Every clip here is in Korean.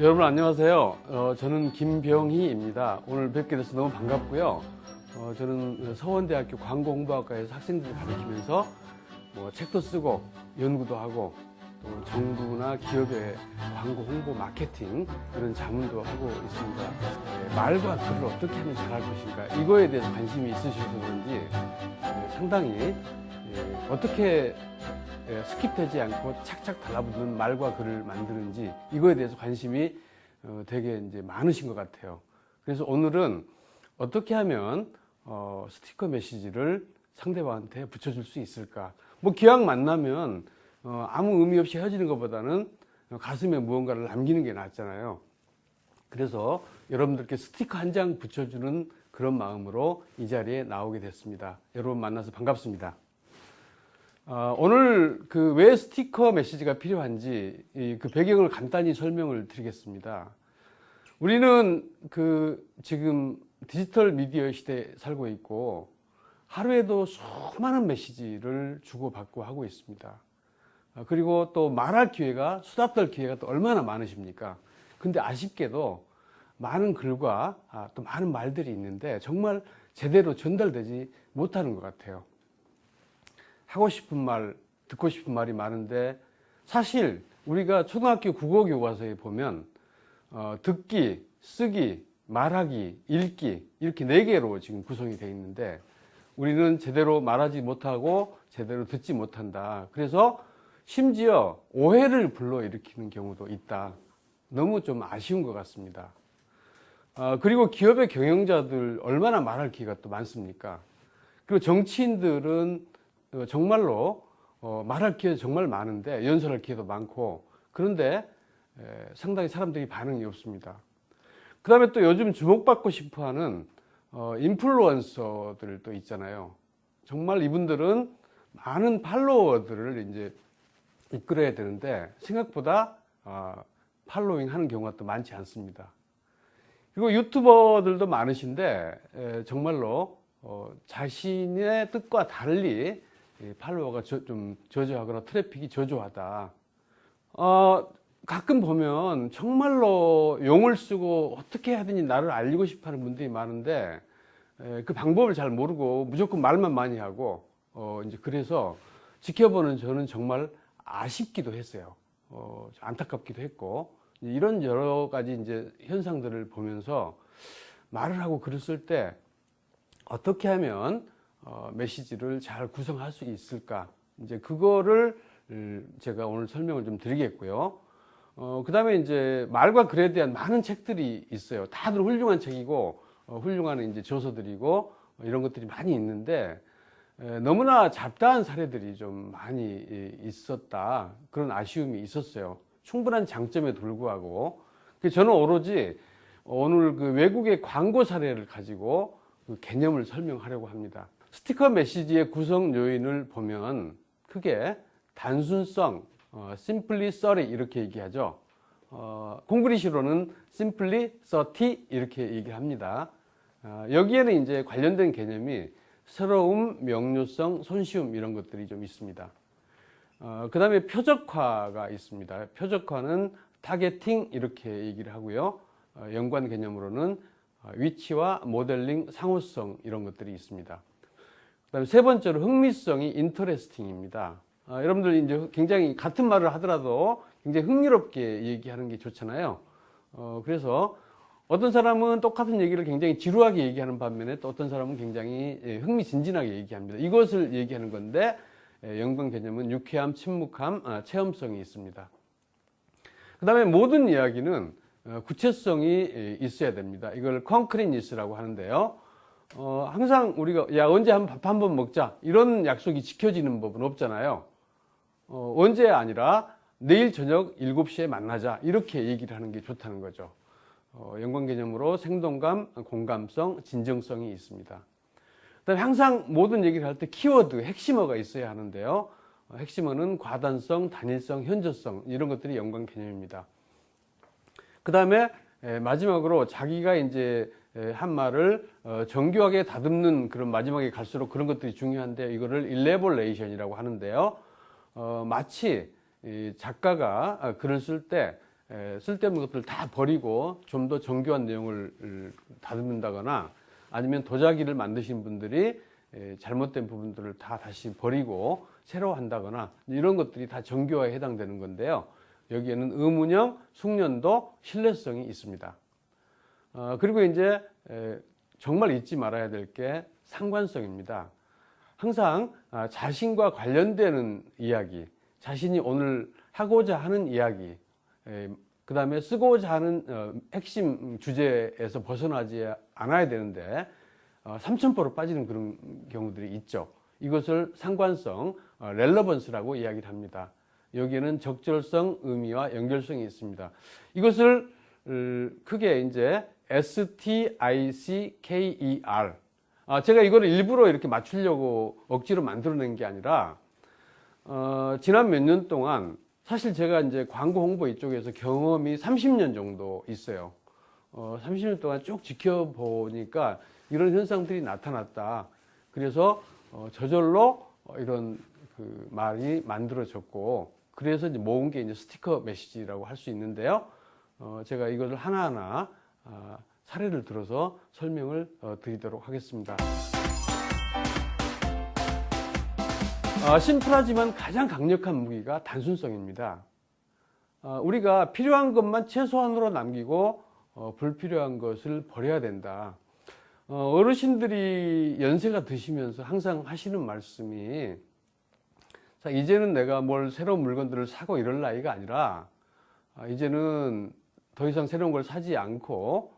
여러분 안녕하세요. 저는 김병희입니다. 오늘 뵙게 돼서 너무 반갑고요. 저는 서원대학교 광고홍보학과에서 학생들을 가르치면서 책도 쓰고 연구도 하고 또 정부나 기업의 광고 홍보 마케팅 그런 자문도 하고 있습니다. 말과 글을 어떻게 하면 잘할 것인가 이거에 대해서 관심이 있으셔서 그런지 상당히 어떻게 스킵되지 않고 착착 달라붙는 말과 글을 만드는지 이거에 대해서 관심이 되게 이제 많으신 것 같아요. 그래서 오늘은 어떻게 하면 스티커 메시지를 상대방한테 붙여줄 수 있을까? 기왕 만나면 아무 의미 없이 헤어지는 것보다는 가슴에 무언가를 남기는 게 낫잖아요. 그래서 여러분들께 스티커 한 장 붙여주는 그런 마음으로 이 자리에 나오게 됐습니다. 여러분 만나서 반갑습니다. 오늘 왜 스티커 메시지가 필요한지 그 배경을 간단히 설명을 드리겠습니다. 우리는 지금 디지털 미디어 시대에 살고 있고 하루에도 수많은 메시지를 주고받고 하고 있습니다. 그리고 또 말할 기회가 수다 떨 기회가 또 얼마나 많으십니까? 근데 아쉽게도 많은 글과 또 많은 말들이 있는데 정말 제대로 전달되지 못하는 것 같아요. 하고 싶은 말, 듣고 싶은 말이 많은데 사실 우리가 초등학교 국어 교과서에 보면 듣기, 쓰기, 말하기, 읽기 이렇게 4개로 지금 구성이 되어 있는데 우리는 제대로 말하지 못하고 제대로 듣지 못한다. 그래서 심지어 오해를 불러일으키는 경우도 있다. 너무 좀 아쉬운 것 같습니다. 그리고 기업의 경영자들 얼마나 말할 기회가 또 많습니까? 그리고 정치인들은 정말로 말할 기회도 정말 많은데 연설할 기회도 많고 그런데 상당히 사람들이 반응이 없습니다. 그 다음에 또 요즘 주목받고 싶어하는 인플루언서들 또 있잖아요. 정말 이분들은 많은 팔로워들을 이제 이끌어야 되는데 생각보다 팔로잉 하는 경우가 또 많지 않습니다. 그리고 유튜버들도 많으신데 정말로 자신의 뜻과 달리 팔로워가 좀 저조하거나 트래픽이 저조하다. 가끔 보면 정말로 용을 쓰고 어떻게 하든지 나를 알리고 싶어 하는 분들이 많은데 그 방법을 잘 모르고 무조건 말만 많이 하고 이제 그래서 지켜보는 저는 정말 아쉽기도 했어요. 안타깝기도 했고 이런 여러 가지 이제 현상들을 보면서 말을 하고 글을 쓸 때 어떻게 하면 메시지를 잘 구성할 수 있을까? 이제 그거를 제가 오늘 설명을 좀 드리겠고요. 그 다음에 이제 말과 글에 대한 많은 책들이 있어요. 다들 훌륭한 책이고, 훌륭한 이제 저서들이고, 이런 것들이 많이 있는데, 너무나 잡다한 사례들이 좀 많이 있었다. 그런 아쉬움이 있었어요. 충분한 장점에 불구하고. 저는 오로지 오늘 외국의 광고 사례를 가지고 그 개념을 설명하려고 합니다. 스티커 메시지의 구성 요인을 보면 크게 단순성, simplicity 이렇게 얘기하죠. 콩글리시로는 simplicity 이렇게 얘기를 합니다. 여기에는 이제 관련된 개념이 새로움, 명료성, 손쉬움 이런 것들이 좀 있습니다. 그 다음에 표적화가 있습니다. 표적화는 타겟팅 이렇게 얘기를 하고요. 연관 개념으로는 위치와 모델링, 상호성 이런 것들이 있습니다. 그다음에 세 번째로 흥미성이 인터레스팅입니다. 여러분들 이제 굉장히 같은 말을 하더라도 굉장히 흥미롭게 얘기하는 게 좋잖아요. 그래서 어떤 사람은 똑같은 얘기를 굉장히 지루하게 얘기하는 반면에 또 어떤 사람은 굉장히 흥미진진하게 얘기합니다. 이것을 얘기하는 건데 연관 개념은 유쾌함, 침묵함, 체험성이 있습니다. 그 다음에 모든 이야기는 구체성이 있어야 됩니다. 이걸 콘크리니스라고 하는데요. 항상 우리가 언제 밥 한번 먹자 이런 약속이 지켜지는 법은 없잖아요. 언제 아니라 내일 저녁 7시에 만나자 이렇게 얘기를 하는 게 좋다는 거죠. 연관 개념으로 생동감, 공감성, 진정성이 있습니다. 그다음에 항상 모든 얘기를 할 때 키워드, 핵심어가 있어야 하는데요. 핵심어는 과단성, 단일성, 현저성 이런 것들이 연관 개념입니다. 그 다음에 마지막으로 자기가 이제 한 말을 정교하게 다듬는 그런 마지막에 갈수록 그런 것들이 중요한데 이거를 일레보레이션이라고 하는데요. 마치 작가가 글을 쓸 때 쓸데없는 것들을 다 버리고 좀 더 정교한 내용을 다듬는다거나 아니면 도자기를 만드신 분들이 잘못된 부분들을 다 다시 버리고 새로 한다거나 이런 것들이 다 정교화에 해당되는 건데요. 여기에는 의문형, 숙련도, 신뢰성이 있습니다. 그리고 이제 정말 잊지 말아야 될 게 상관성입니다. 항상 자신과 관련되는 이야기, 자신이 오늘 하고자 하는 이야기, 그 다음에 쓰고자 하는 핵심 주제에서 벗어나지 않아야 되는데 3000%로 빠지는 그런 경우들이 있죠. 이것을 상관성, 렐러번스라고 이야기를 합니다. 여기에는 적절성, 의미와 연결성이 있습니다. 이것을 크게 이제 STICKER. 제가 이거를 일부러 이렇게 맞추려고 억지로 만들어낸 게 아니라, 지난 몇 년 동안 사실 제가 이제 광고 홍보 이쪽에서 경험이 30년 정도 있어요. 30년 동안 쭉 지켜보니까 이런 현상들이 나타났다. 그래서 저절로 이런 그 말이 만들어졌고, 그래서 이제 모은 게 이제 스티커 메시지라고 할 수 있는데요. 제가 이것을 하나하나 사례를 들어서 설명을 드리도록 하겠습니다. 심플하지만 가장 강력한 무기가 단순성입니다. 우리가 필요한 것만 최소한으로 남기고 불필요한 것을 버려야 된다. 어르신들이 연세가 드시면서 항상 하시는 말씀이, 자, 이제는 내가 뭘 새로운 물건들을 사고 이럴 나이가 아니라 이제는 더 이상 새로운 걸 사지 않고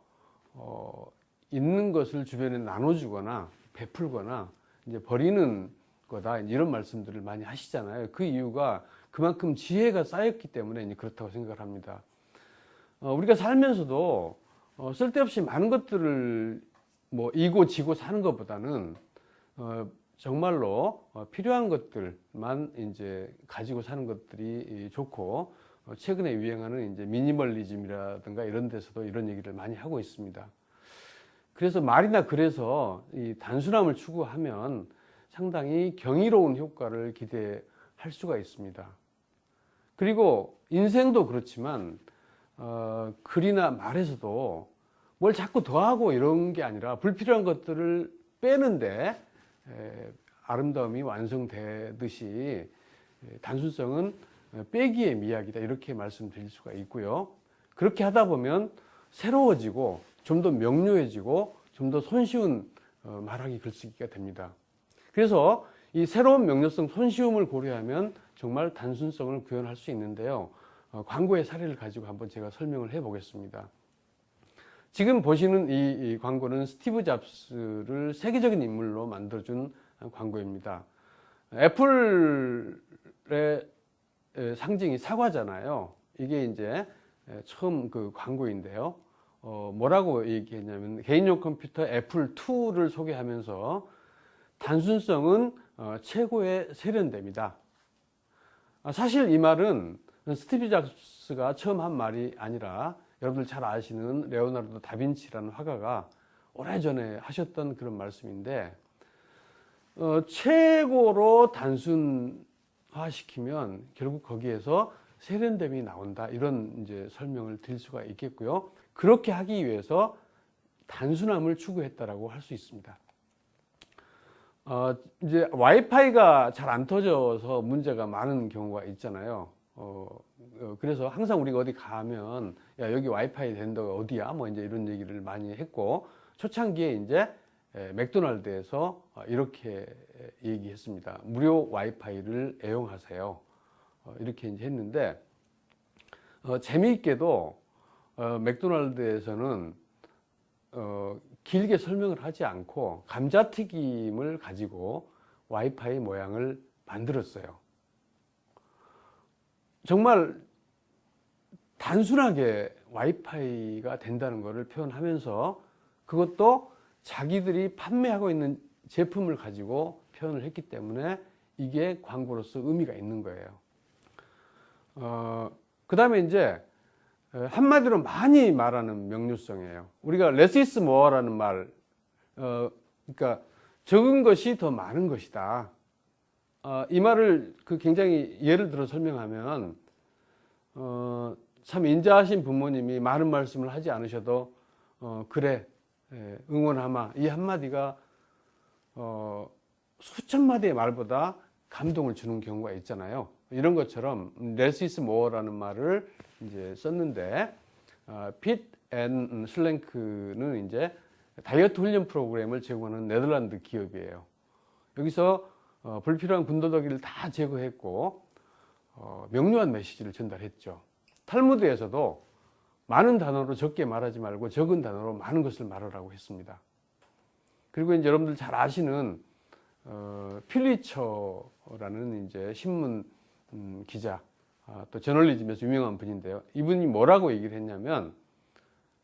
있는 것을 주변에 나눠주거나 베풀거나 이제 버리는 거다, 이런 말씀들을 많이 하시잖아요. 그 이유가 그만큼 지혜가 쌓였기 때문에 이제 그렇다고 생각을 합니다. 우리가 살면서도 쓸데없이 많은 것들을 뭐 이고 지고 사는 것보다는 정말로 필요한 것들만 이제 가지고 사는 것들이 좋고, 최근에 유행하는 이제 미니멀리즘이라든가 이런 데서도 이런 얘기를 많이 하고 있습니다. 그래서 말이나 글에서 이 단순함을 추구하면 상당히 경이로운 효과를 기대할 수가 있습니다. 그리고 인생도 그렇지만 글이나 말에서도 뭘 자꾸 더하고 이런 게 아니라 불필요한 것들을 빼는데 아름다움이 완성되듯이 단순성은 빼기의 미학이다, 이렇게 말씀드릴 수가 있고요. 그렇게 하다 보면 새로워지고 좀 더 명료해지고 좀 더 손쉬운 말하기 글쓰기가 됩니다. 그래서 이 새로운 명료성, 손쉬움을 고려하면 정말 단순성을 구현할 수 있는데요. 광고의 사례를 가지고 한번 제가 설명을 해 보겠습니다. 지금 보시는 이 광고는 스티브 잡스를 세계적인 인물로 만들어준 광고입니다. 애플의 상징이 사과잖아요. 이게 이제 처음 그 광고인데요. 뭐라고 얘기했냐면, 개인용 컴퓨터 애플2를 소개하면서 단순성은 최고의 세련됨이다. 사실 이 말은 스티브 잡스가 처음 한 말이 아니라 여러분들 잘 아시는 레오나르도 다빈치라는 화가가 오래전에 하셨던 그런 말씀인데, 최고로 단순화시키면 결국 거기에서 세련됨이 나온다, 이런 이제 설명을 드릴 수가 있겠고요. 그렇게 하기 위해서 단순함을 추구했다라고 할 수 있습니다. 이제 와이파이가 잘 안 터져서 문제가 많은 경우가 있잖아요. 그래서 항상 우리가 어디 가면, 야, 여기 와이파이 된 데가 어디야? 뭐 이제 이런 얘기를 많이 했고, 초창기에 이제 맥도날드에서 이렇게 얘기했습니다. 무료 와이파이를 애용하세요. 이렇게 이제 했는데, 재미있게도 맥도날드에서는 길게 설명을 하지 않고 감자튀김을 가지고 와이파이 모양을 만들었어요. 정말 단순하게 와이파이가 된다는 것을 표현하면서, 그것도 자기들이 판매하고 있는 제품을 가지고 표현을 했기 때문에 이게 광고로서 의미가 있는 거예요. 그 다음에 이제 한마디로 많이 말하는 명료성이에요. 우리가 less is more라는 말, 그러니까 적은 것이 더 많은 것이다. 이 말을 굉장히 예를 들어 설명하면, 참 인자하신 부모님이 많은 말씀을 하지 않으셔도 그래, 응원하마, 이 한마디가 수천 마디의 말보다 감동을 주는 경우가 있잖아요. 이런 것처럼 less is more라는 말을 이제 썼는데, 핏 앤 슬랭크는 이제 다이어트 훈련 프로그램을 제공하는 네덜란드 기업이에요. 여기서 불필요한 군더더기를 다 제거했고 명료한 메시지를 전달했죠. 탈무드에서도 많은 단어로 적게 말하지 말고 적은 단어로 많은 것을 말하라고 했습니다. 그리고 이제 여러분들 잘 아시는 필리처라는 이제 신문 기자, 또 저널리즘에서 유명한 분인데요. 이분이 뭐라고 얘기를 했냐면,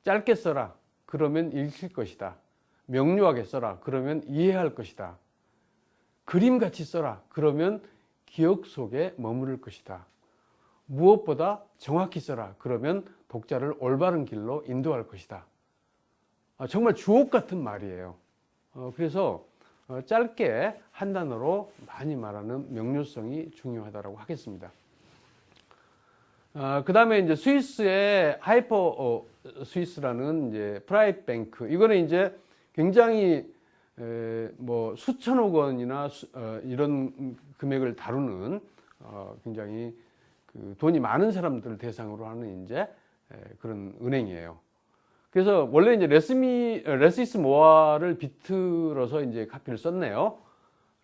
짧게 써라, 그러면 읽힐 것이다. 명료하게 써라, 그러면 이해할 것이다. 그림같이 써라, 그러면 기억 속에 머무를 것이다. 무엇보다 정확히 써라, 그러면 독자를 올바른 길로 인도할 것이다. 정말 주옥 같은 말이에요. 그래서 짧게 한 단어로 많이 말하는 명료성이 중요하다고 하겠습니다. 그 다음에 이제 스위스의 하이퍼 스위스라는 이제 프라이빗 뱅크, 이거는 이제 굉장히 뭐 수천억 원이나 이런 금액을 다루는 굉장히 그 돈이 많은 사람들을 대상으로 하는 이제 그런 은행이에요. 그래서 원래 이제 less is more를 비틀어서 이제 카피를 썼네요.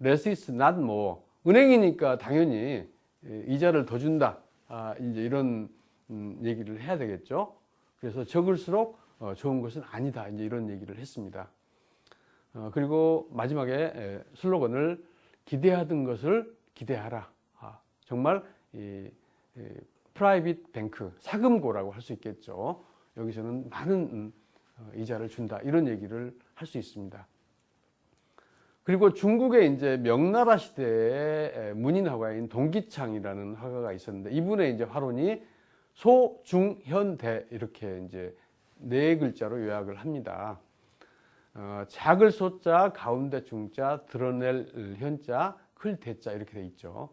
less is not more. 은행이니까 당연히 이자를 더 준다. 이제 이런 얘기를 해야 되겠죠. 그래서 적을수록 좋은 것은 아니다. 이제 이런 얘기를 했습니다. 그리고 마지막에 슬로건을 기대하던 것을 기대하라. 정말 이 프라이빗 뱅크, 사금고라고 할 수 있겠죠. 여기서는 많은 이자를 준다. 이런 얘기를 할 수 있습니다. 그리고 중국의 이제 명나라 시대에 문인 화가인 동기창이라는 화가가 있었는데, 이분의 이제 화론이 소, 중, 현, 대 이렇게 이제 네 글자로 요약을 합니다. 작을 소자, 가운데 중자, 드러낼 현자, 클 대자 이렇게 돼 있죠.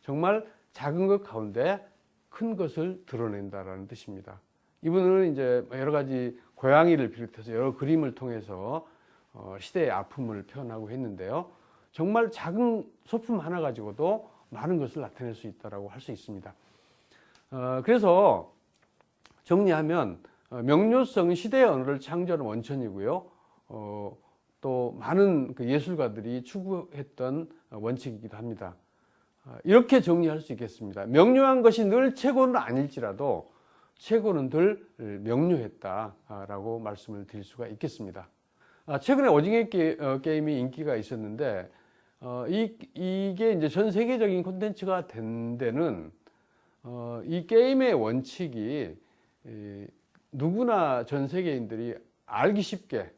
정말 작은 것 가운데 큰 것을 드러낸다라는 뜻입니다. 이분은 이제 여러 가지 고양이를 비롯해서 여러 그림을 통해서 시대의 아픔을 표현하고 했는데요. 정말 작은 소품 하나 가지고도 많은 것을 나타낼 수 있다고 할 수 있습니다. 그래서 정리하면 명료성은 시대의 언어를 창조하는 원천이고요. 또 많은 그 예술가들이 추구했던 원칙이기도 합니다. 이렇게 정리할 수 있겠습니다. 명료한 것이 늘 최고는 아닐지라도 최고는 덜 명료했다라고 말씀을 드릴 수가 있겠습니다. 최근에 오징어 게임이 인기가 있었는데, 이게 이제 전 세계적인 콘텐츠가 된 데는 이 게임의 원칙이 누구나 전 세계인들이 알기 쉽게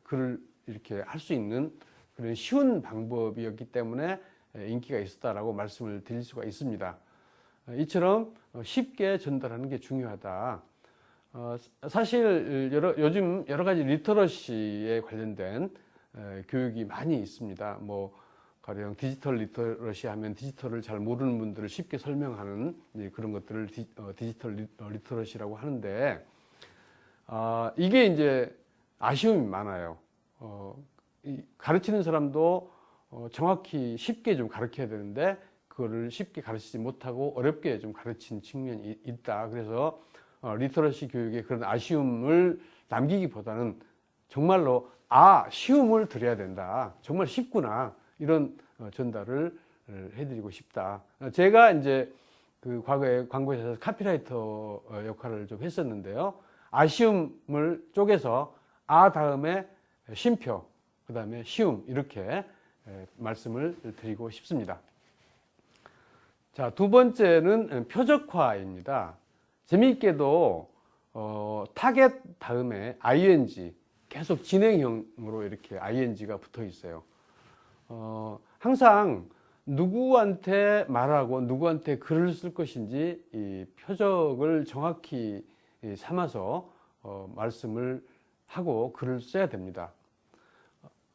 글을 이렇게 할 수 있는 그런 쉬운 방법이었기 때문에 인기가 있었다라고 말씀을 드릴 수가 있습니다. 이처럼 쉽게 전달하는 게 중요하다. 사실 요즘 여러 가지 리터러시에 관련된 교육이 많이 있습니다. 뭐 가령 디지털 리터러시 하면 디지털을 잘 모르는 분들을 쉽게 설명하는 그런 것들을 디지털 리터러시라고 하는데, 이게 이제 아쉬움이 많아요. 가르치는 사람도 정확히 쉽게 좀 가르쳐야 되는데 그거를 쉽게 가르치지 못하고 어렵게 좀 가르친 측면이 있다. 그래서 리터러시 교육에 그런 아쉬움을 남기기보다는 정말로 쉬움을 드려야 된다. 정말 쉽구나. 이런 전달을 해드리고 싶다. 제가 이제 그 과거에 광고회사에서 카피라이터 역할을 좀 했었는데요. 아쉬움을 쪼개서 다음에 쉼표, 그 다음에 쉬움 이렇게 말씀을 드리고 싶습니다. 자, 두 번째는 표적화입니다. 재미있게도 타겟 다음에 ing, 계속 진행형으로 이렇게 ing가 붙어 있어요. 항상 누구한테 말하고 누구한테 글을 쓸 것인지 이 표적을 정확히 삼아서 말씀을 하고 글을 써야 됩니다.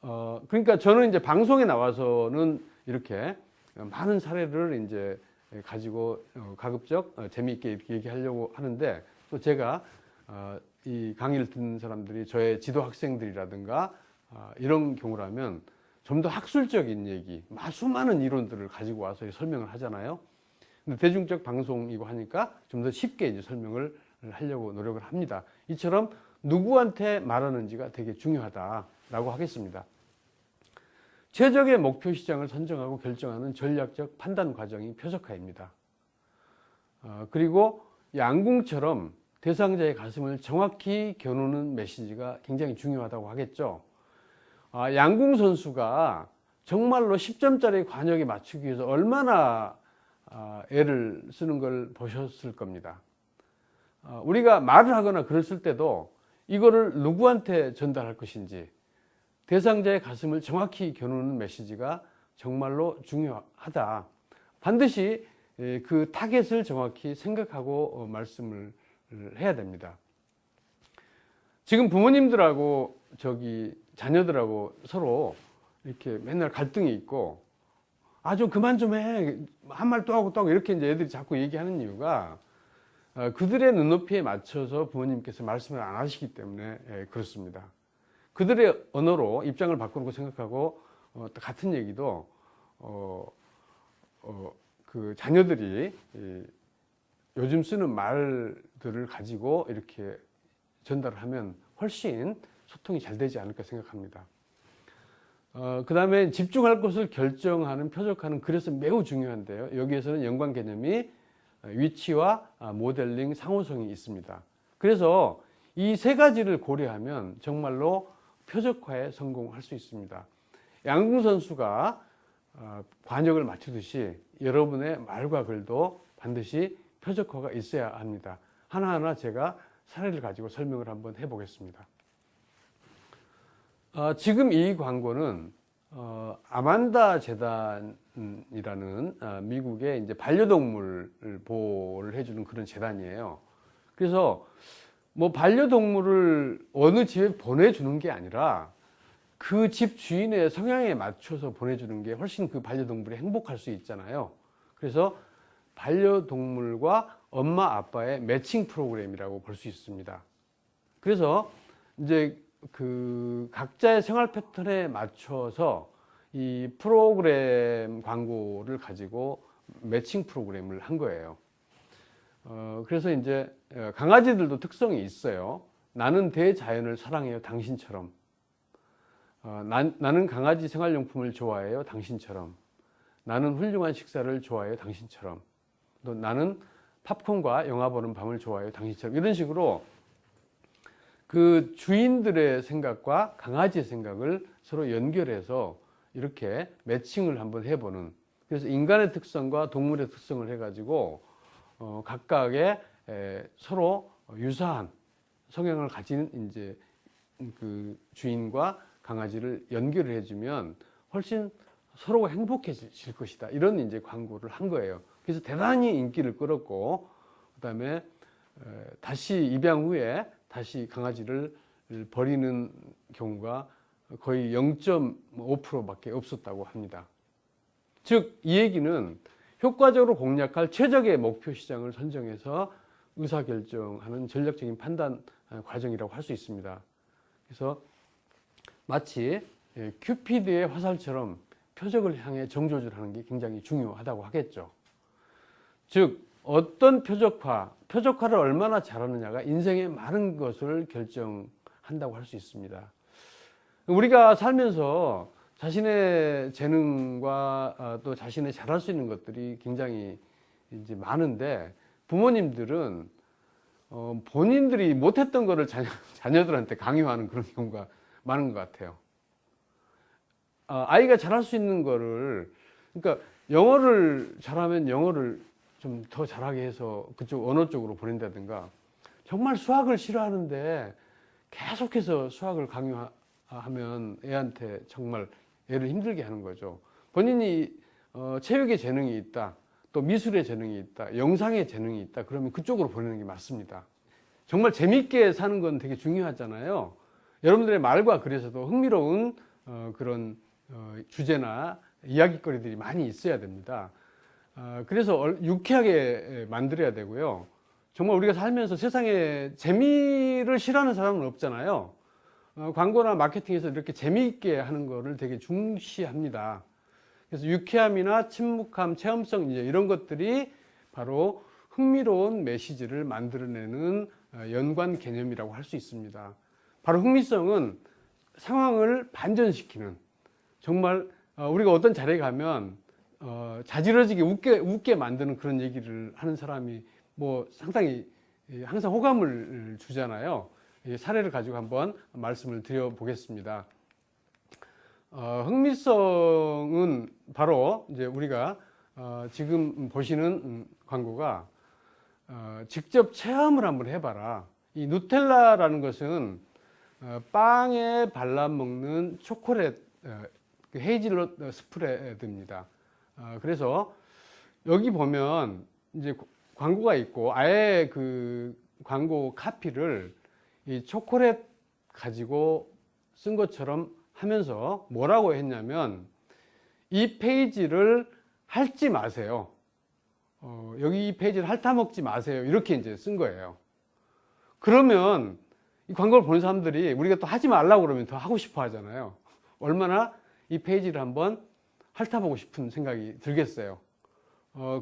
그러니까 저는 이제 방송에 나와서는 이렇게 많은 사례를 이제 가지고 가급적 재미있게 이렇게 얘기하려고 하는데, 또 제가 이 강의를 듣는 사람들이 저의 지도 학생들이라든가 이런 경우라면 좀 더 학술적인 얘기, 수많은 이론들을 가지고 와서 설명을 하잖아요. 근데 대중적 방송이고 하니까 좀 더 쉽게 이제 설명을 하려고 노력을 합니다. 이처럼 누구한테 말하는지가 되게 중요하다라고 하겠습니다. 최적의 목표 시장을 선정하고 결정하는 전략적 판단 과정이 표적화입니다. 그리고 양궁처럼 대상자의 가슴을 정확히 겨누는 메시지가 굉장히 중요하다고 하겠죠. 양궁 선수가 정말로 10점짜리 관역에 맞추기 위해서 얼마나 애를 쓰는 걸 보셨을 겁니다. 우리가 말을 하거나 그랬을 때도 이거를 누구한테 전달할 것인지, 대상자의 가슴을 정확히 겨누는 메시지가 정말로 중요하다. 반드시 그 타겟을 정확히 생각하고 말씀을 해야 됩니다. 지금 부모님들하고 자녀들하고 서로 이렇게 맨날 갈등이 있고, 좀 그만 좀 해. 한 말 또 하고 또 하고 이렇게 이제 애들이 자꾸 얘기하는 이유가 그들의 눈높이에 맞춰서 부모님께서 말씀을 안 하시기 때문에 그렇습니다. 그들의 언어로 입장을 바꾸고 생각하고 같은 얘기도 그 자녀들이 요즘 쓰는 말들을 가지고 이렇게 전달을 하면 훨씬 소통이 잘 되지 않을까 생각합니다. 그 다음에 집중할 것을 결정하는 표적화는 그래서 매우 중요한데요. 여기에서는 연관 개념이 위치와 모델링, 상호성이 있습니다. 그래서 이 세 가지를 고려하면 정말로 표적화에 성공할 수 있습니다. 양궁 선수가 관역을 맞추듯이 여러분의 말과 글도 반드시 표적화가 있어야 합니다. 하나하나 제가 사례를 가지고 설명을 한번 해보겠습니다. 지금 이 광고는 아만다 재단이라는 미국의 이제 반려동물 보호를 해주는 그런 재단이에요. 그래서 뭐 반려동물을 어느 집에 보내주는 게 아니라 그 집 주인의 성향에 맞춰서 보내주는 게 훨씬 그 반려동물이 행복할 수 있잖아요. 그래서 반려동물과 엄마 아빠의 매칭 프로그램이라고 볼 수 있습니다. 그래서 이제 그 각자의 생활 패턴에 맞춰서 이 프로그램 광고를 가지고 매칭 프로그램을 한 거예요. 그래서 이제 강아지들도 특성이 있어요. 나는 대자연을 사랑해요, 당신처럼. 나는 강아지 생활용품을 좋아해요, 당신처럼. 나는 훌륭한 식사를 좋아해요, 당신처럼. 또 나는 팝콘과 영화 보는 밤을 좋아해요, 당신처럼. 이런 식으로 그 주인들의 생각과 강아지의 생각을 서로 연결해서 이렇게 매칭을 한번 해보는, 그래서 인간의 특성과 동물의 특성을 해가지고 각각의 서로 유사한 성향을 가진 이제 그 주인과 강아지를 연결을 해주면 훨씬 서로가 행복해질 것이다. 이런 이제 광고를 한 거예요. 그래서 대단히 인기를 끌었고, 그다음에 다시 입양 후에 다시 강아지를 버리는 경우가 거의 0.5%밖에 없었다고 합니다. 즉, 이 얘기는 효과적으로 공략할 최적의 목표 시장을 선정해서 의사결정하는 전략적인 판단 과정이라고 할 수 있습니다. 그래서 마치 큐피드의 화살처럼 표적을 향해 정조준하는 게 굉장히 중요하다고 하겠죠. 즉, 어떤 표적화를 얼마나 잘하느냐가 인생의 많은 것을 결정한다고 할 수 있습니다. 우리가 살면서 자신의 재능과 또 자신의 잘할 수 있는 것들이 굉장히 이제 많은데, 부모님들은 본인들이 못했던 거를 자녀들한테 강요하는 그런 경우가 많은 것 같아요. 아이가 잘할 수 있는 거를, 그러니까 영어를 잘하면 영어를 좀 더 잘하게 해서 그쪽 언어 쪽으로 보낸다든가, 정말 수학을 싫어하는데 계속해서 수학을 강요하면 애한테 정말 애를 힘들게 하는 거죠. 본인이 체육에 재능이 있다, 또 미술에 재능이 있다, 영상에 재능이 있다, 그러면 그쪽으로 보내는 게 맞습니다. 정말 재밌게 사는 건 되게 중요하잖아요. 여러분들의 말과 글에서도 흥미로운 그런 주제나 이야기거리들이 많이 있어야 됩니다. 그래서 유쾌하게 만들어야 되고요. 정말 우리가 살면서 세상에 재미를 싫어하는 사람은 없잖아요. 광고나 마케팅에서 이렇게 재미있게 하는 거를 되게 중시합니다. 그래서 유쾌함이나 침묵함, 체험성 이제 이런 것들이 바로 흥미로운 메시지를 만들어내는 연관 개념이라고 할 수 있습니다. 바로 흥미성은 상황을 반전시키는, 정말 우리가 어떤 자리에 가면 자지러지게 웃게 만드는 그런 얘기를 하는 사람이 뭐 상당히 항상 호감을 주잖아요. 이 사례를 가지고 한번 말씀을 드려보겠습니다. 흥미성은 바로 이제 우리가 지금 보시는 광고가 직접 체험을 한번 해봐라. 이 누텔라라는 것은 빵에 발라 먹는 초콜릿 헤이즐넛 스프레드입니다. 그래서 여기 보면 이제 광고가 있고 아예 그 광고 카피를 이 초콜릿 가지고 쓴 것처럼 하면서 뭐라고 했냐면 이 페이지를 핥지 마세요. 여기 이 페이지를 핥아먹지 마세요. 이렇게 이제 쓴 거예요. 그러면 이 광고를 보는 사람들이 우리가 또 하지 말라고 그러면 더 하고 싶어 하잖아요. 얼마나 이 페이지를 한번 핥아보고 싶은 생각이 들겠어요.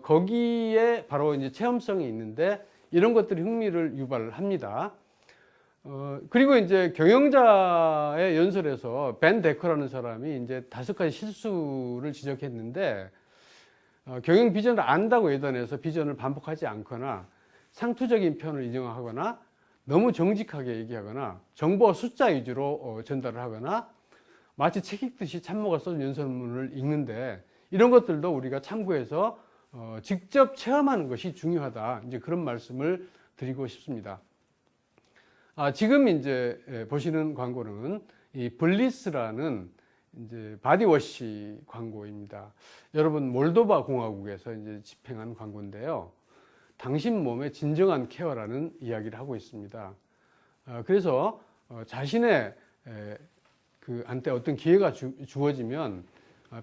거기에 바로 이제 체험성이 있는데 이런 것들이 흥미를 유발합니다. 그리고 이제 경영자의 연설에서 벤 데커라는 사람이 이제 5가지 실수를 지적했는데, 경영 비전을 안다고 예단해서 비전을 반복하지 않거나 상투적인 표현을 인용하거나 너무 정직하게 얘기하거나 정보와 숫자 위주로 전달을 하거나 마치 책 읽듯이 참모가 써준 연설문을 읽는데, 이런 것들도 우리가 참고해서 직접 체험하는 것이 중요하다. 이제 그런 말씀을 드리고 싶습니다. 지금 이제 보시는 광고는 이 블리스라는 이제 바디워시 광고입니다. 여러분 몰도바 공화국에서 이제 집행한 광고인데요. 당신 몸의 진정한 케어라는 이야기를 하고 있습니다. 그래서 자신의 그 한테 어떤 기회가 주어지면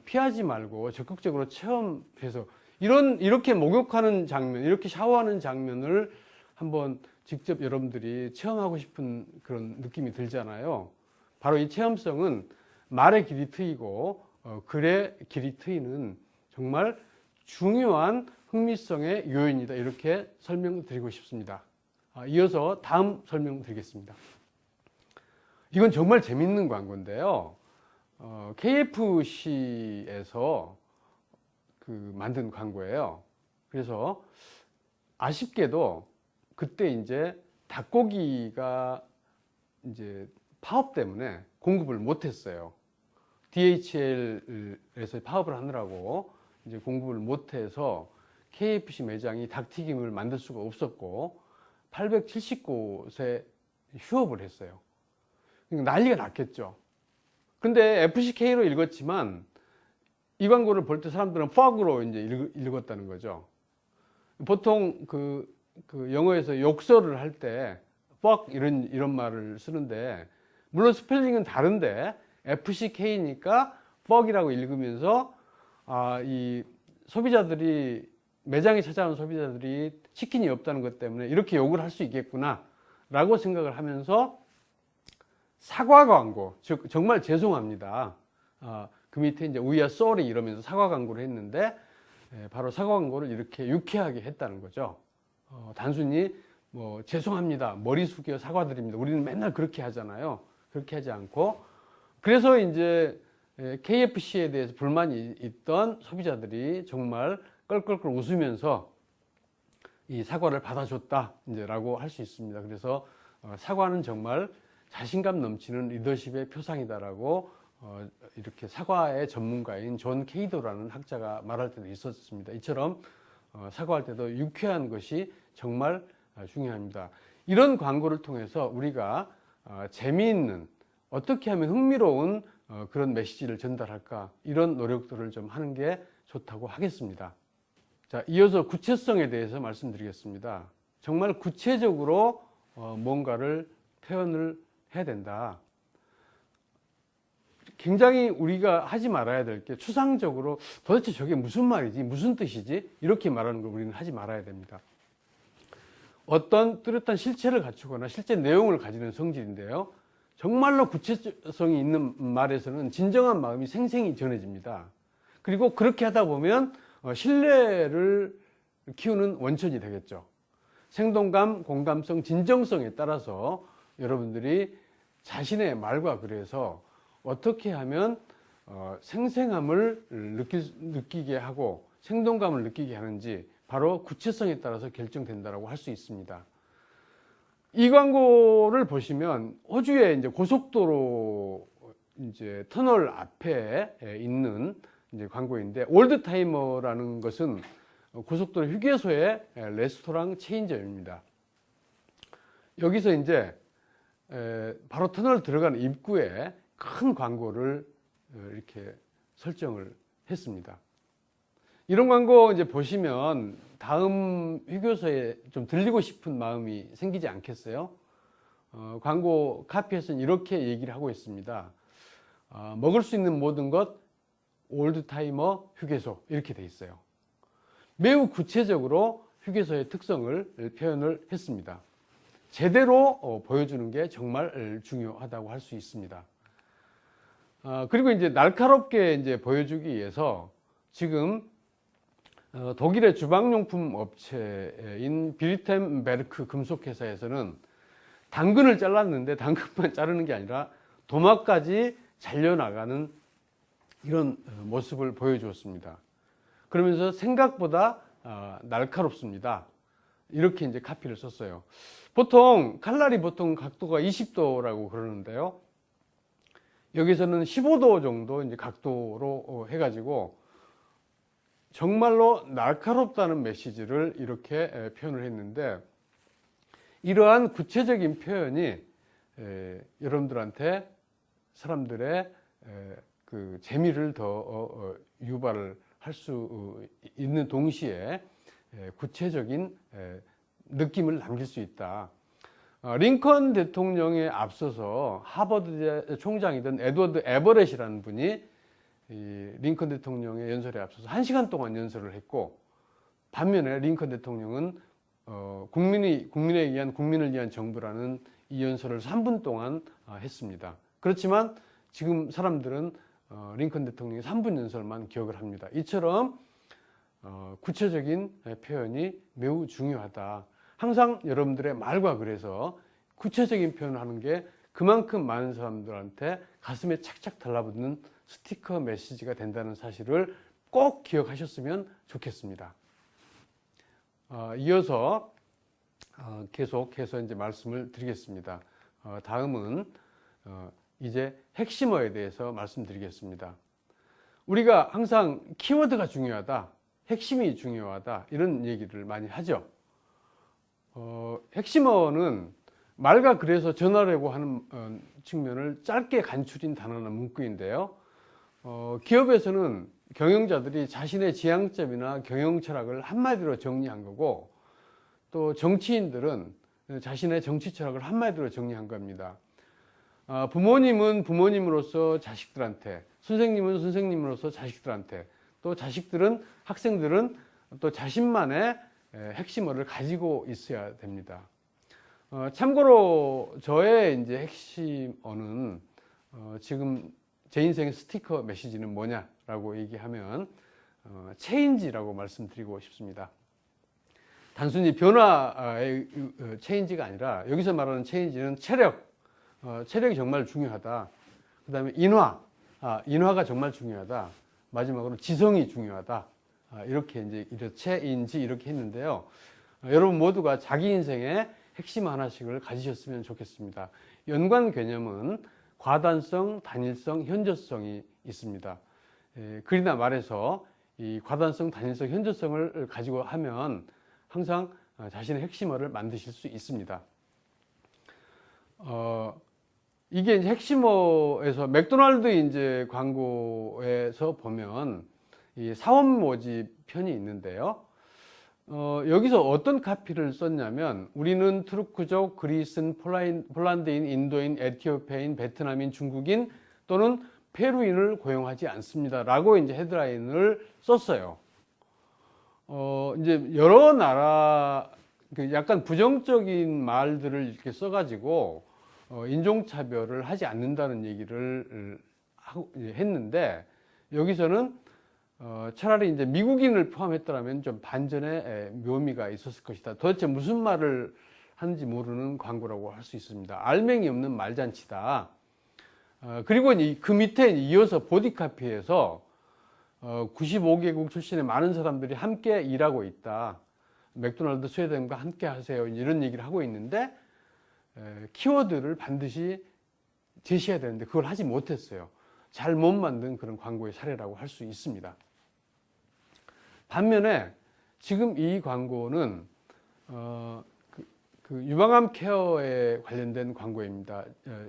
피하지 말고 적극적으로 체험해서 이렇게 목욕하는 장면, 이렇게 샤워하는 장면을 한번 직접 여러분들이 체험하고 싶은 그런 느낌이 들잖아요. 바로 이 체험성은 말의 길이 트이고 글의 길이 트이는 정말 중요한 흥미성의 요인이다. 이렇게 설명드리고 싶습니다. 이어서 다음 설명드리겠습니다. 이건 정말 재밌는 광고인데요. KFC에서 만든 광고예요. 그래서 아쉽게도 그때 이제 닭고기가 이제 파업 때문에 공급을 못했어요. DHL에서 파업을 하느라고 이제 공급을 못해서 KFC 매장이 닭튀김을 만들 수가 없었고 870곳에 휴업을 했어요. 그러니까 난리가 났겠죠. 근데 FCK로 읽었지만 이 광고를 볼 때 사람들은 fuck으로 이제 읽었다는 거죠. 보통 그 영어에서 욕설을 할 때 fuck 이런 말을 쓰는데, 물론 스펠링은 다른데 FCK니까 fuck이라고 읽으면서 이 소비자들이, 매장에 찾아온 소비자들이 치킨이 없다는 것 때문에 이렇게 욕을 할 수 있겠구나 라고 생각을 하면서 사과 광고, 즉 정말 죄송합니다, 그 밑에 이제 We are sorry 이러면서 사과 광고를 했는데, 바로 사과 광고를 이렇게 유쾌하게 했다는 거죠. 단순히 뭐 죄송합니다, 머리 숙여 사과드립니다, 우리는 맨날 그렇게 하잖아요. 그렇게 하지 않고, 그래서 이제 KFC에 대해서 불만이 있던 소비자들이 정말 껄껄껄 웃으면서 이 사과를 받아줬다 이제라고 할 수 있습니다. 그래서 사과는 정말 자신감 넘치는 리더십의 표상이다라고 이렇게 사과의 전문가인 존 케이도라는 학자가 말할 때도 있었습니다. 이처럼 사과할 때도 유쾌한 것이 정말 중요합니다. 이런 광고를 통해서 우리가 재미있는, 어떻게 하면 흥미로운 그런 메시지를 전달할까, 이런 노력들을 좀 하는 게 좋다고 하겠습니다. 자, 이어서 구체성에 대해서 말씀드리겠습니다. 정말 구체적으로 뭔가를 표현을 해야 된다. 굉장히 우리가 하지 말아야 될 게 추상적으로 도대체 저게 무슨 말이지? 무슨 뜻이지? 이렇게 말하는 걸 우리는 하지 말아야 됩니다. 어떤 뚜렷한 실체를 갖추거나 실제 내용을 가지는 성질인데요. 정말로 구체성이 있는 말에서는 진정한 마음이 생생히 전해집니다. 그리고 그렇게 하다 보면 신뢰를 키우는 원천이 되겠죠. 생동감, 공감성, 진정성에 따라서 여러분들이 자신의 말과 글에서 어떻게 하면 생생함을 느끼게 하고 생동감을 느끼게 하는지 바로 구체성에 따라서 결정된다고 할 수 있습니다. 이 광고를 보시면 호주의 이제 고속도로 이제 터널 앞에 있는 이제 광고인데, 올드타이머라는 것은 고속도로 휴게소의 레스토랑 체인점입니다. 여기서 이제 바로 터널 들어가는 입구에 큰 광고를 이렇게 설정을 했습니다. 이런 광고 이제 보시면 다음 휴게소에 좀 들리고 싶은 마음이 생기지 않겠어요? 광고 카피에서는 이렇게 얘기를 하고 있습니다. 먹을 수 있는 모든 것 올드타이머 휴게소, 이렇게 돼 있어요. 매우 구체적으로 휴게소의 특성을 표현을 했습니다. 제대로 보여주는 게 정말 중요하다고 할 수 있습니다. 그리고 이제 날카롭게 이제 보여주기 위해서 지금 독일의 주방용품 업체인 비르템베르크 금속회사에서는 당근을 잘랐는데 당근만 자르는 게 아니라 도마까지 잘려나가는 이런 모습을 보여주었습니다. 그러면서 생각보다 날카롭습니다. 이렇게 이제 카피를 썼어요. 보통 칼날이 각도가 20도라고 그러는데요. 여기서는 15도 정도 이제 각도로 해가지고 정말로 날카롭다는 메시지를 이렇게 표현을 했는데, 이러한 구체적인 표현이 여러분들한테 사람들의 그 재미를 더 유발을 할 수 있는 동시에 구체적인 느낌을 남길 수 있다. 링컨 대통령에 앞서서 하버드 총장이던 에드워드 에버렛이라는 분이 이 링컨 대통령의 연설에 앞서서 1시간 동안 연설을 했고, 반면에 링컨 대통령은 국민을 위한 정부라는 이 연설을 3분 동안 했습니다. 그렇지만 지금 사람들은 링컨 대통령의 3분 연설만 기억을 합니다. 이처럼 구체적인 표현이 매우 중요하다. 항상 여러분들의 말과 글에서 구체적인 표현을 하는 게 그만큼 많은 사람들한테 가슴에 착착 달라붙는 스티커 메시지가 된다는 사실을 꼭 기억하셨으면 좋겠습니다. 이어서 계속해서 이제 말씀을 드리겠습니다. 다음은 이제 핵심어에 대해서 말씀드리겠습니다. 우리가 항상 키워드가 중요하다, 핵심이 중요하다, 이런 얘기를 많이 하죠. 핵심어는 말과 글에서 전하려고 하는 측면을 짧게 간추린 단어나 문구인데요. 기업에서는 경영자들이 자신의 지향점이나 경영 철학을 한마디로 정리한 거고, 또 정치인들은 자신의 정치 철학을 한마디로 정리한 겁니다. 부모님은 부모님으로서 자식들한테, 선생님은 선생님으로서 자식들한테, 또 자식들은, 학생들은 또 자신만의 핵심어를 가지고 있어야 됩니다. 참고로 저의 이제 핵심어는 지금 제 인생의 스티커 메시지는 뭐냐라고 얘기하면 체인지라고 말씀드리고 싶습니다. 단순히 변화의 체인지가 아니라 여기서 말하는 체인지는 체력이 정말 중요하다. 그 다음에 인화가 정말 중요하다. 마지막으로 지성이 중요하다. 이렇게 이제 체인지 이렇게 했는데요. 여러분 모두가 자기 인생의 핵심 하나씩을 가지셨으면 좋겠습니다. 연관 개념은 과단성, 단일성, 현저성이 있습니다. 그러나 말해서 이 과단성, 단일성, 현저성을 가지고 하면 항상 자신의 핵심어를 만드실 수 있습니다. 이게 이제 핵심어에서 맥도날드 이제 광고에서 보면 이 사원 모집 편이 있는데요. 여기서 어떤 카피를 썼냐면, 우리는 투르크족, 그리스인, 폴란드인, 인도인, 에티오피아인, 베트남인, 중국인 또는 페루인을 고용하지 않습니다라고 이제 헤드라인을 썼어요. 이제 여러 나라 약간 부정적인 말들을 이렇게 써가지고 인종차별을 하지 않는다는 얘기를 했는데, 여기서는 차라리 이제 미국인을 포함했더라면 좀 반전의 묘미가 있었을 것이다. 도대체 무슨 말을 하는지 모르는 광고라고 할 수 있습니다. 알맹이 없는 말잔치다. 그리고 그 밑에 이어서 보디카피에서 95개국 출신의 많은 사람들이 함께 일하고 있다. 맥도날드 스웨덴과 함께 하세요. 이런 얘기를 하고 있는데, 키워드를 반드시 제시해야 되는데 그걸 하지 못했어요. 잘 못 만든 그런 광고의 사례라고 할 수 있습니다. 반면에 지금 이 광고는 유방암 케어에 관련된 광고입니다.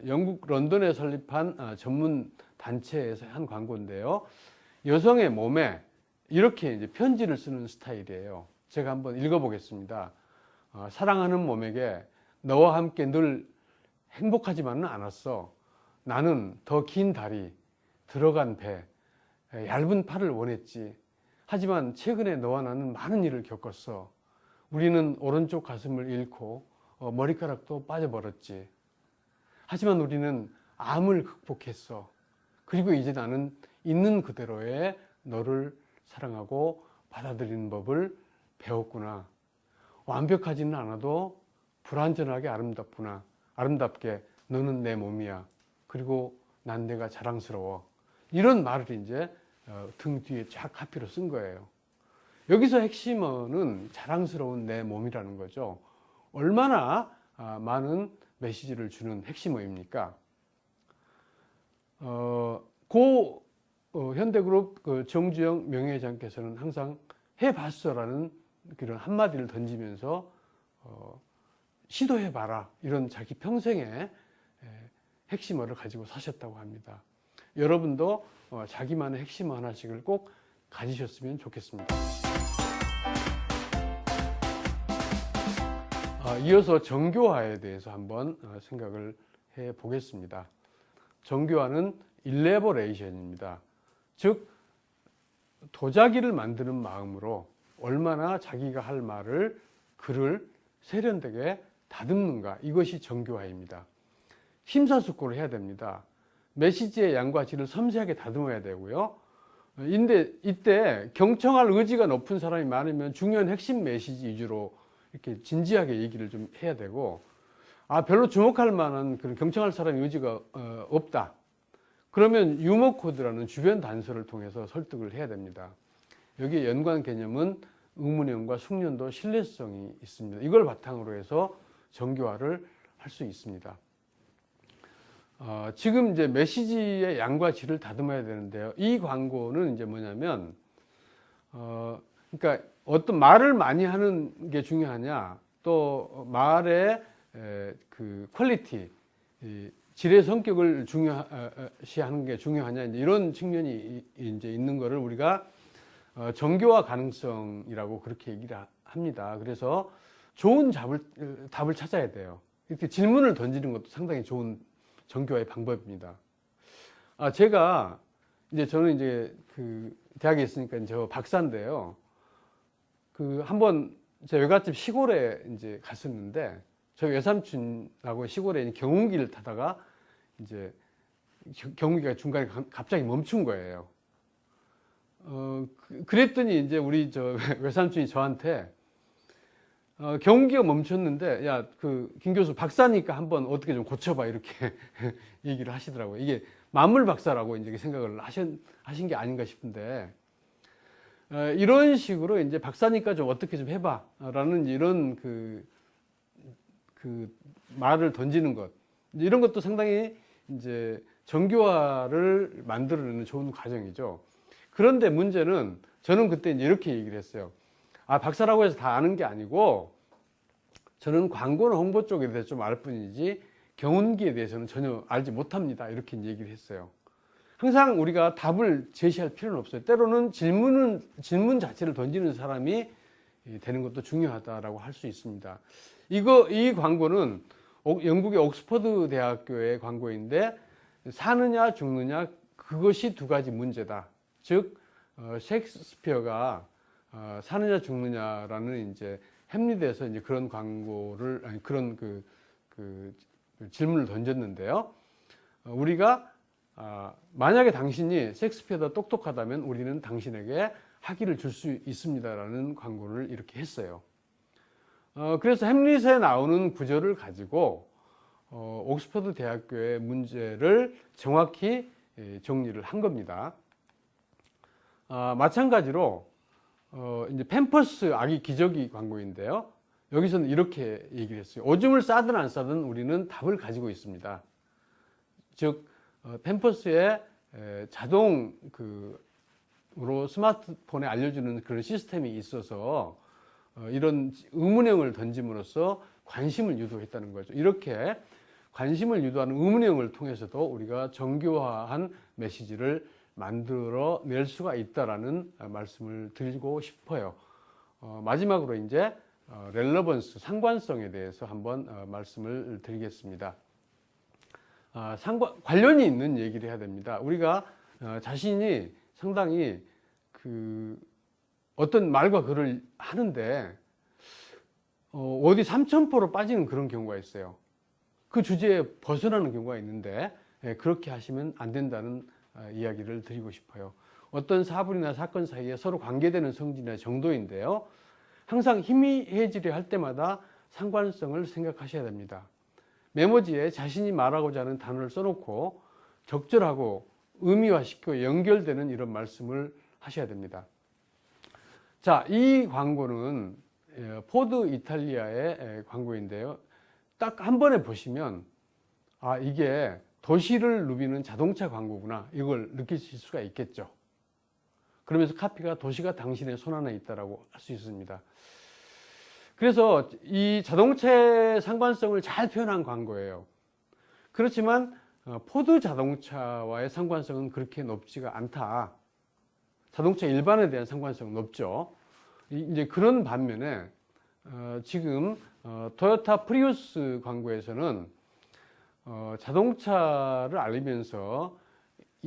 영국 런던에 설립한 전문 단체에서 한 광고인데요. 여성의 몸에 이렇게 이제 편지를 쓰는 스타일이에요. 제가 한번 읽어보겠습니다. 사랑하는 몸에게 너와 함께 늘 행복하지만은 않았어. 나는 더 긴 다리, 들어간 배, 얇은 팔을 원했지. 하지만 최근에 너와 나는 많은 일을 겪었어. 우리는 오른쪽 가슴을 잃고 머리카락도 빠져버렸지. 하지만 우리는 암을 극복했어. 그리고 이제 나는 있는 그대로의 너를 사랑하고 받아들이는 법을 배웠구나. 완벽하지는 않아도 불완전하게 아름답구나. 아름답게 너는 내 몸이야. 그리고 난 내가 자랑스러워. 이런 말을 이제 등 뒤에 쫙 카피로 쓴 거예요. 여기서 핵심어는 자랑스러운 내 몸이라는 거죠. 얼마나 많은 메시지를 주는 핵심어입니까? 현대그룹 정주영 명예회장께서는 항상 해봤어라는 그런 한마디를 던지면서 시도해봐라, 이런 자기 평생의 핵심어를 가지고 사셨다고 합니다. 여러분도 자기만의 핵심어 하나씩을 꼭 가지셨으면 좋겠습니다. 이어서 정교화에 대해서 한번 생각을 해 보겠습니다. 정교화는 일레버레이션입니다. 즉 도자기를 만드는 마음으로 얼마나 자기가 할 말을, 글을 세련되게 다듬는가, 이것이 정교화입니다. 심사숙고를 해야 됩니다. 메시지의 양과 질을 섬세하게 다듬어야 되고요. 근데 이때 경청할 의지가 높은 사람이 많으면 중요한 핵심 메시지 위주로 이렇게 진지하게 얘기를 좀 해야 되고, 별로 주목할 만한 그런 경청할 사람의 의지가 없다. 그러면 유머 코드라는 주변 단서를 통해서 설득을 해야 됩니다. 여기에 연관 개념은 의문형과 숙련도, 신뢰성이 있습니다. 이걸 바탕으로 해서 정교화를 할 수 있습니다. 지금 이제 메시지의 양과 질을 다듬어야 되는데요. 이 광고는 이제 뭐냐면, 그러니까 어떤 말을 많이 하는 게 중요하냐, 또 말의 그 퀄리티, 질의 성격을 중요시하는 게 중요하냐, 이런 측면이 이제 있는 거를 우리가 정교화 가능성이라고 그렇게 얘기를 합니다. 그래서 좋은 답을 찾아야 돼요. 이렇게 질문을 던지는 것도 상당히 좋은 정교화의 방법입니다. 저는 이제 그 대학에 있으니까 저 박사인데요. 한번 제 외갓집 시골에 이제 갔었는데, 저희 외삼촌하고 시골에 경운기를 타다가 이제 경운기가 중간에 갑자기 멈춘 거예요. 그랬더니 이제 우리 저 외삼촌이 저한테 경운기가 멈췄는데, 야, 김 교수 박사니까 한번 어떻게 좀 고쳐봐, 이렇게 얘기를 하시더라고요. 이게 만물 박사라고 이제 생각을 하신 게 아닌가 싶은데, 이런 식으로 이제 박사니까 좀 어떻게 좀 해봐 라는 이런 그 말을 던지는 것, 이런 것도 상당히 이제 정교화를 만들어내는 좋은 과정이죠. 그런데 문제는, 저는 그때 이제 이렇게 얘기를 했어요. 박사라고 해서 다 아는 게 아니고, 저는 광고나 홍보 쪽에 대해서 좀 알 뿐이지 경운기에 대해서는 전혀 알지 못합니다, 이렇게 얘기를 했어요. 항상 우리가 답을 제시할 필요는 없어요. 때로는 질문 자체를 던지는 사람이 되는 것도 중요하다라고 할 수 있습니다. 이 광고는 영국의 옥스퍼드 대학교의 광고인데, 사느냐 죽느냐 그것이 두 가지 문제다. 즉 셰익스피어가 사느냐 죽느냐라는 이제 햄릿에서 이제 그런 광고를 그런 그 질문을 던졌는데요. 우리가 만약에 당신이 셰익스피어보다 똑똑하다면 우리는 당신에게 학위를 줄 수 있습니다라는 광고를 이렇게 했어요. 그래서 햄릿에 나오는 구절을 가지고 옥스퍼드 대학교의 문제를 정확히 정리를 한 겁니다. 마찬가지로 이제 팸퍼스 아기 기저귀 광고인데요. 여기서는 이렇게 얘기를 했어요. 오줌을 싸든 안 싸든 우리는 답을 가지고 있습니다. 즉 팸퍼스에 자동 으로 스마트폰에 알려주는 그런 시스템이 있어서 이런 의문형을 던짐으로써 관심을 유도했다는 거죠. 이렇게 관심을 유도하는 의문형을 통해서도 우리가 정교화한 메시지를 만들어 낼 수가 있다라는 말씀을 드리고 싶어요. 마지막으로 이제 렐러번스, 상관성에 대해서 한번 말씀을 드리겠습니다. 관련이 있는 얘기를 해야 됩니다. 우리가 자신이 상당히 어떤 말과 글을 하는데 어디 삼천포로 빠지는 그런 경우가 있어요. 그 주제에 벗어나는 경우가 있는데 그렇게 하시면 안 된다는 이야기를 드리고 싶어요. 어떤 사물이나 사건 사이에 서로 관계되는 성질이나 정도인데요. 항상 희미해지려 할 때마다 상관성을 생각하셔야 됩니다. 메모지에 자신이 말하고자 하는 단어를 써놓고 적절하고 의미화시키고 연결되는 이런 말씀을 하셔야 됩니다. 자, 이 광고는 포드 이탈리아의 광고인데요. 딱 한 번에 보시면 이게 도시를 누비는 자동차 광고구나 이걸 느끼실 수가 있겠죠. 그러면서 카피가 도시가 당신의 손안에 있다라고 할 수 있습니다. 그래서 이 자동차의 상관성을 잘 표현한 광고예요. 그렇지만 포드 자동차와의 상관성은 그렇게 높지가 않다. 자동차 일반에 대한 상관성은 높죠. 이제 그런 반면에 지금 토요타 프리우스 광고에서는 자동차를 알리면서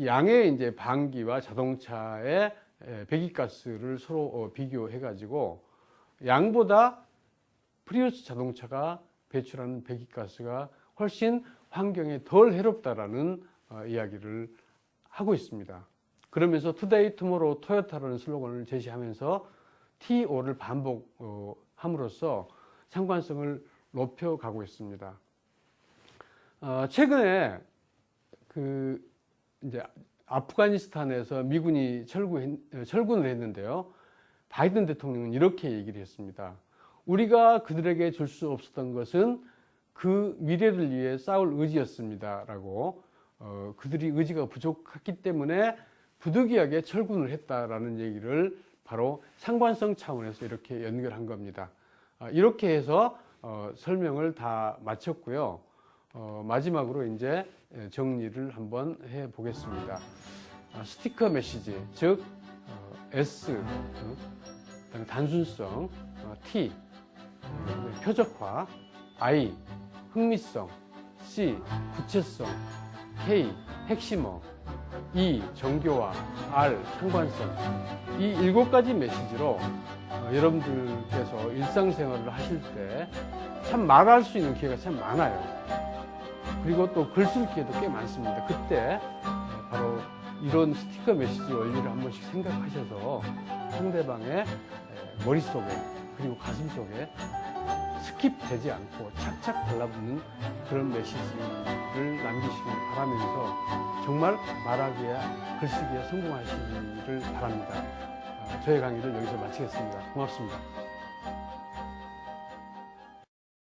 양의 이제 방기와 자동차의 배기가스를 서로 비교해 가지고 양보다 프리우스 자동차가 배출하는 배기가스가 훨씬 환경에 덜 해롭다라는 이야기를 하고 있습니다. 그러면서 Today, Tomorrow, 토요타라는 슬로건을 제시하면서 TO를 반복함으로써 상관성을 높여가고 있습니다. 최근에 이제 아프가니스탄에서 미군이 철군을 했는데요. 바이든 대통령은 이렇게 얘기를 했습니다. 우리가 그들에게 줄 수 없었던 것은 그 미래를 위해 싸울 의지였습니다. 라고 그들이 의지가 부족했기 때문에 부득이하게 철군을 했다라는 얘기를 바로 상관성 차원에서 이렇게 연결한 겁니다. 이렇게 해서 설명을 다 마쳤고요. 마지막으로 이제 정리를 한번 해 보겠습니다. 스티커 메시지, 즉 S, 단순성, T, 표적화, I, 흥미성, C, 구체성, K, 핵심어, E, 정교화, R, 상관성. 이 7가지 메시지로 여러분들께서 일상생활을 하실 때 참 말할 수 있는 기회가 참 많아요. 그리고 또 글 쓸 기회도 꽤 많습니다. 그때 바로 이런 스티커 메시지 원리를 한 번씩 생각하셔서 상대방의 머릿속에 그리고 가슴속에 스킵되지 않고 착착 달라붙는 그런 메시지를 남기시길 바라면서 정말 말하기에 글쓰기에 성공하시기를 바랍니다. 저의 강의를 여기서 마치겠습니다. 고맙습니다.